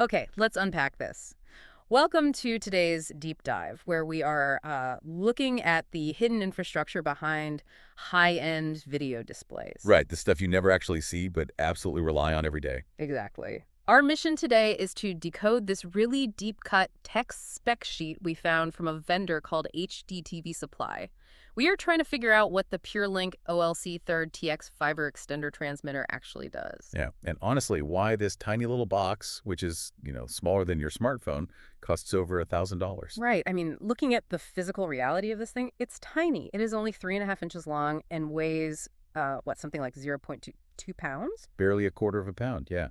Okay, let's unpack this. Welcome to today's deep dive, where we are looking at the hidden infrastructure behind high-end video displays. Right, the stuff you never actually see but absolutely rely on every day. Exactly. Our mission today is to decode this really deep-cut text spec sheet we found from a vendor called HDTVSupply. We are trying to figure out what the PureLink OLC-III-TX fiber extender transmitter actually does. Yeah, and honestly, why this tiny little box, which is, smaller than your smartphone, costs over $1,000. Right. I mean, looking at the physical reality of this thing, it's tiny. It is only 3.5 inches long and weighs, something like 0.22 pounds? Barely a quarter of a pound, yeah.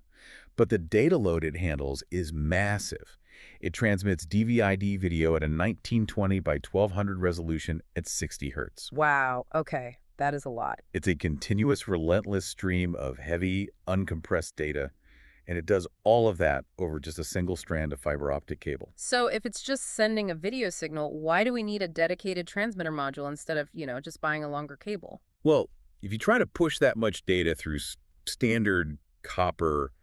But the data load it handles is massive. It transmits DVI video at a 1920 by 1200 resolution at 60 hertz. Wow. Okay. That is a lot. It's a continuous, relentless stream of heavy, uncompressed data, and it does all of that over just a single strand of fiber optic cable. So if it's just sending a video signal, why do we need a dedicated transmitter module instead of, just buying a longer cable? Well, if you try to push that much data through standard copper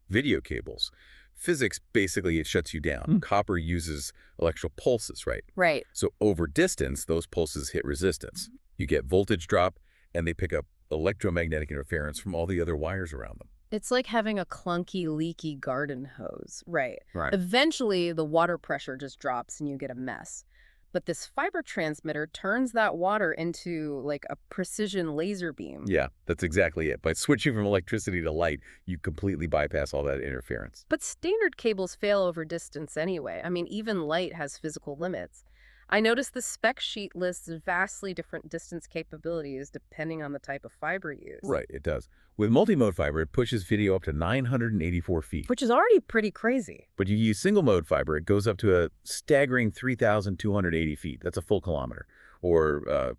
video cables, physics basically it shuts you down. Copper uses electrical pulses, right? Right. So over distance, those pulses hit resistance. You get voltage drop, and they pick up electromagnetic interference from all the other wires around them. It's like having a clunky, leaky garden hose. Right. Right. Eventually, the water pressure just drops and you get a mess. But this fiber transmitter turns that water into like a precision laser beam. Yeah, that's exactly it. By switching from electricity to light, you completely bypass all that interference. But standard cables fail over distance anyway. I mean, even light has physical limits. I noticed the spec sheet lists vastly different distance capabilities depending on the type of fiber used. Right, it does. With multi-mode fiber, it pushes video up to 984 feet. Which is already pretty crazy. But you use single-mode fiber, it goes up to a staggering 3,280 feet. That's a full kilometer, or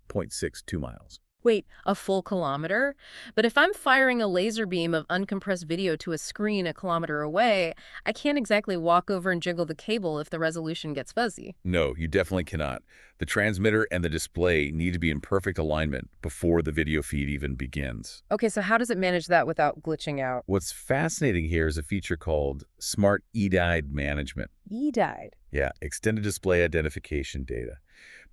0.62 miles. Wait, a full kilometer? But if I'm firing a laser beam of uncompressed video to a screen a kilometer away, I can't exactly walk over and jiggle the cable if the resolution gets fuzzy. No, you definitely cannot. The transmitter and the display need to be in perfect alignment before the video feed even begins. Okay, so how does it manage that without glitching out? What's fascinating here is a feature called Smart EDIDE Management. E-died. Yeah, Extended Display Identification Data.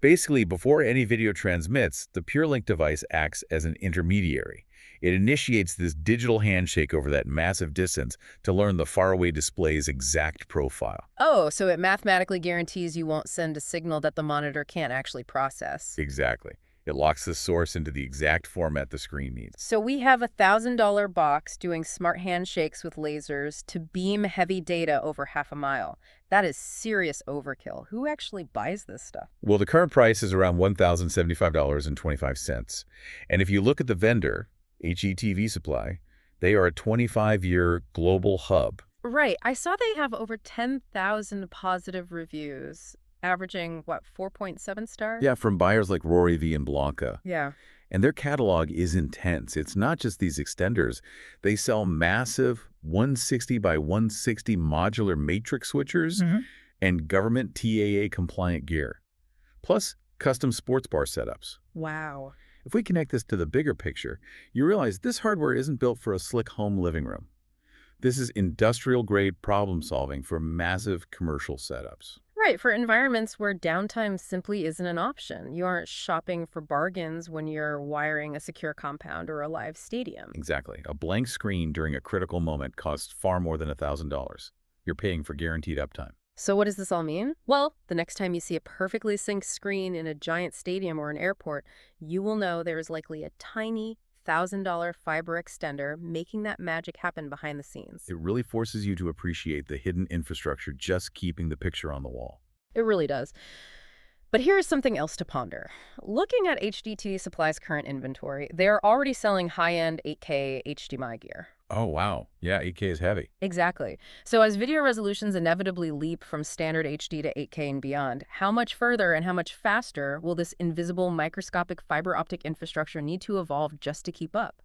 Basically, before any video transmits, the PureLink device acts as an intermediary. It initiates this digital handshake over that massive distance to learn the faraway display's exact profile. Oh, so it mathematically guarantees you won't send a signal that the monitor can't actually process. Exactly. It locks the source into the exact format the screen needs. So we have a $1,000 box doing smart handshakes with lasers to beam heavy data over half a mile. That is serious overkill. Who actually buys this stuff? Well, the current price is around $1,075.25. And if you look at the vendor, HDTVSupply, they are a 25-year global hub. Right. I saw they have over 10,000 positive reviews, averaging, 4.7 stars? Yeah, from buyers like Rory V. and Blanca. Yeah. And their catalog is intense. It's not just these extenders. They sell massive 160 by 160 modular matrix switchers and government TAA-compliant gear, plus custom sports bar setups. Wow. If we connect this to the bigger picture, you realize this hardware isn't built for a slick home living room. This is industrial-grade problem-solving for massive commercial setups. Right, for environments where downtime simply isn't an option. You aren't shopping for bargains when you're wiring a secure compound or a live stadium. Exactly. A blank screen during a critical moment costs far more than $1,000. You're paying for guaranteed uptime. So what does this all mean? Well, the next time you see a perfectly synced screen in a giant stadium or an airport, you will know there is likely a tiny $1,000 fiber extender making that magic happen behind the scenes. It really forces you to appreciate the hidden infrastructure just keeping the picture on the wall. It really does. But here is something else to ponder. Looking at HDTVSupply's current inventory, they are already selling high-end 8K HDMI gear. Oh, wow. Yeah, 8K is heavy. Exactly. So as video resolutions inevitably leap from standard HD to 8K and beyond, how much further and how much faster will this invisible microscopic fiber optic infrastructure need to evolve just to keep up?